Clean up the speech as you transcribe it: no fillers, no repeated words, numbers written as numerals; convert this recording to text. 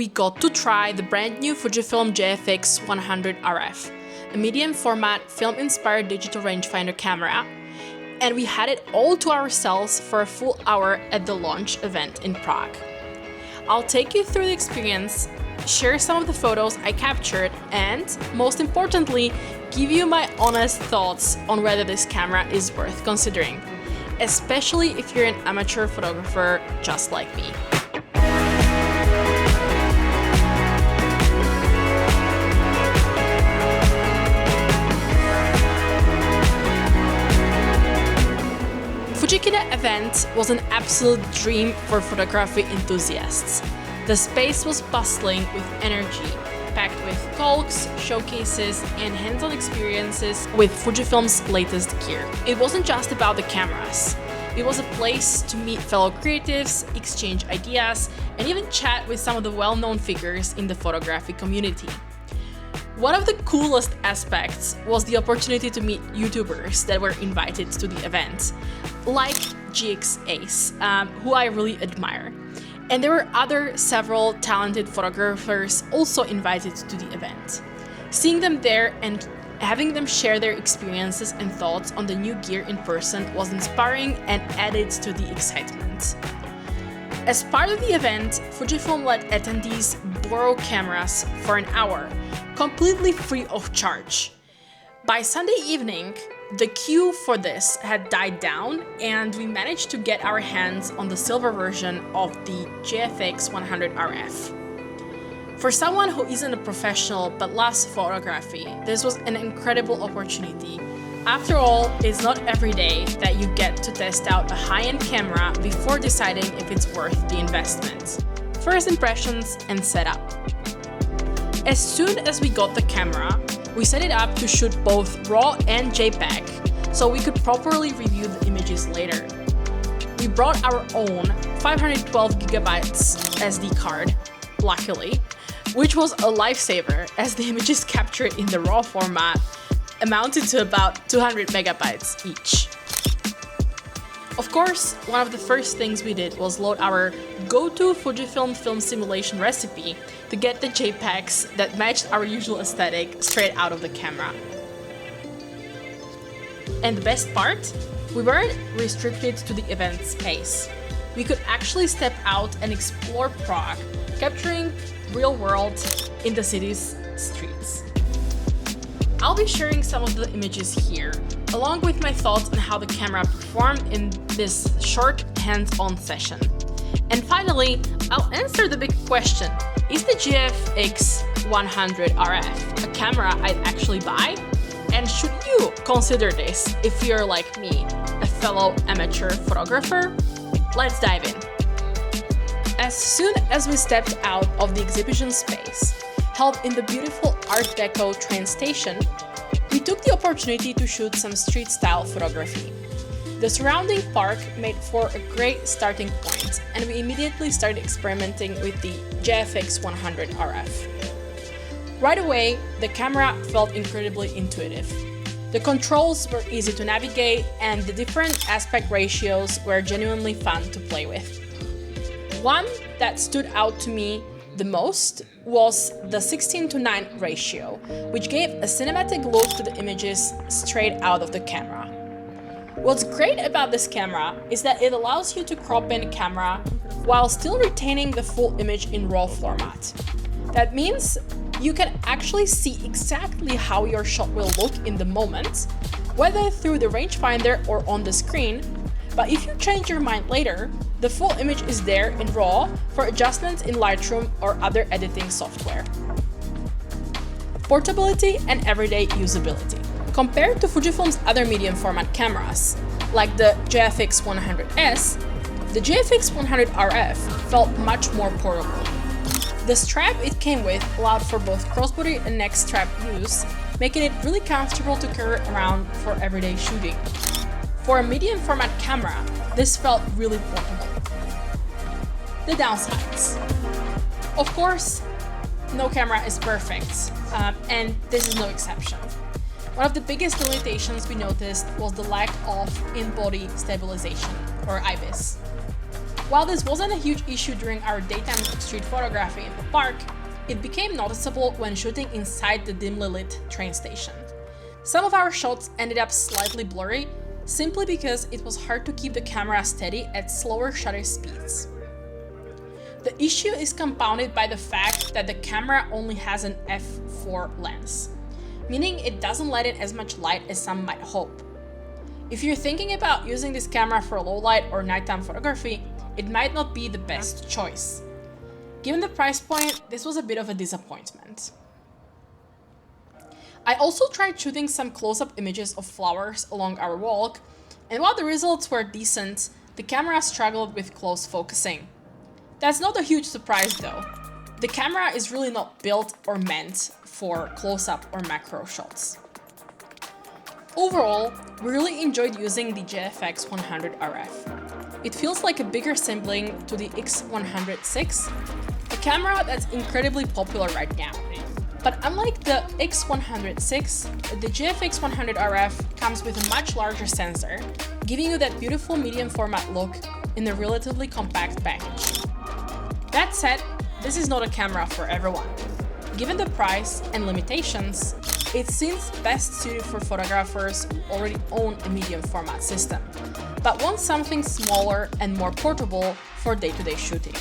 we got to try the brand new Fujifilm GFX100RF, a medium format film-inspired digital rangefinder camera, and we had it all to ourselves for a full hour at the launch event in Prague. I'll take you through the experience, share some of the photos I captured, and, most importantly, give you my honest thoughts on whether this camera is worth considering, especially if you're an amateur photographer just like me. Fujikina event was an absolute dream for photography enthusiasts. The space was bustling with energy, packed with talks, showcases, and hands-on experiences with Fujifilm's latest gear. It wasn't just about the cameras. It was a place to meet fellow creatives, exchange ideas, and even chat with some of the well-known figures in the photography community. One of the coolest aspects was the opportunity to meet YouTubers that were invited to the event, like GX Ace, who I really admire. And there were several talented photographers also invited to the event. Seeing them there and having them share their experiences and thoughts on the new gear in person was inspiring and added to the excitement. As part of the event, Fujifilm let attendees borrow cameras for an hour, completely free of charge. By Sunday evening, the queue for this had died down, and we managed to get our hands on the silver version of the GFX100RF. For someone who isn't a professional but loves photography, this was an incredible opportunity. After all, it's not every day that you get to test out a high-end camera before deciding if it's worth the investment. First impressions and setup. As soon as we got the camera, we set it up to shoot both RAW and JPEG, so we could properly review the images later. We brought our own 512GB SD card, luckily, which was a lifesaver as the images captured in the RAW format amounted to about 200 megabytes each. Of course, one of the first things we did was load our go-to Fujifilm film simulation recipe to get the JPEGs that matched our usual aesthetic straight out of the camera. And the best part? We weren't restricted to the event space. We could actually step out and explore Prague, capturing real world in the city's streets. I'll be sharing some of the images here, along with my thoughts on how the camera performed in this short hands-on session. And finally, I'll answer the big question: is the GFX100RF a camera I'd actually buy? And should you consider this if you're like me, a fellow amateur photographer? Let's dive in. As soon as we stepped out of the exhibition space, held in the beautiful Art Deco train station, we took the opportunity to shoot some street-style photography. The surrounding park made for a great starting point, and we immediately started experimenting with the GFX100RF. Right away, the camera felt incredibly intuitive. The controls were easy to navigate, and the different aspect ratios were genuinely fun to play with. One that stood out to me the most was the 16:9 ratio, which gave a cinematic look to the images straight out of the camera. What's great about this camera is that it allows you to crop in camera while still retaining the full image in RAW format. That means you can actually see exactly how your shot will look in the moment, whether through the rangefinder or on the screen, but if you change your mind later, the full image is there in RAW for adjustments in Lightroom or other editing software. Portability and everyday usability. Compared to Fujifilm's other medium format cameras, like the GFX100S, the GFX100RF felt much more portable. The strap it came with allowed for both crossbody and neck strap use, making it really comfortable to carry around for everyday shooting. For a medium format camera, this felt really portable. The downsides. Of course, no camera is perfect, and this is no exception. One of the biggest limitations we noticed was the lack of in-body stabilization, or IBIS. While this wasn't a huge issue during our daytime street photography in the park, it became noticeable when shooting inside the dimly lit train station. Some of our shots ended up slightly blurry, simply because it was hard to keep the camera steady at slower shutter speeds. The issue is compounded by the fact that the camera only has an f4 lens, meaning it doesn't let in as much light as some might hope. If you're thinking about using this camera for low light or nighttime photography, it might not be the best choice. Given the price point, this was a bit of a disappointment. I also tried shooting some close-up images of flowers along our walk, and while the results were decent, the camera struggled with close focusing. That's not a huge surprise though. The camera is really not built or meant for close-up or macro shots. Overall, we really enjoyed using the GFX100RF. It feels like a bigger sibling to the X100VI, a camera that's incredibly popular right now. But unlike the X100VI, the GFX100RF comes with a much larger sensor, giving you that beautiful medium format look in a relatively compact package. That said, this is not a camera for everyone. Given the price and limitations, it seems best suited for photographers who already own a medium format system, but want something smaller and more portable for day-to-day shooting.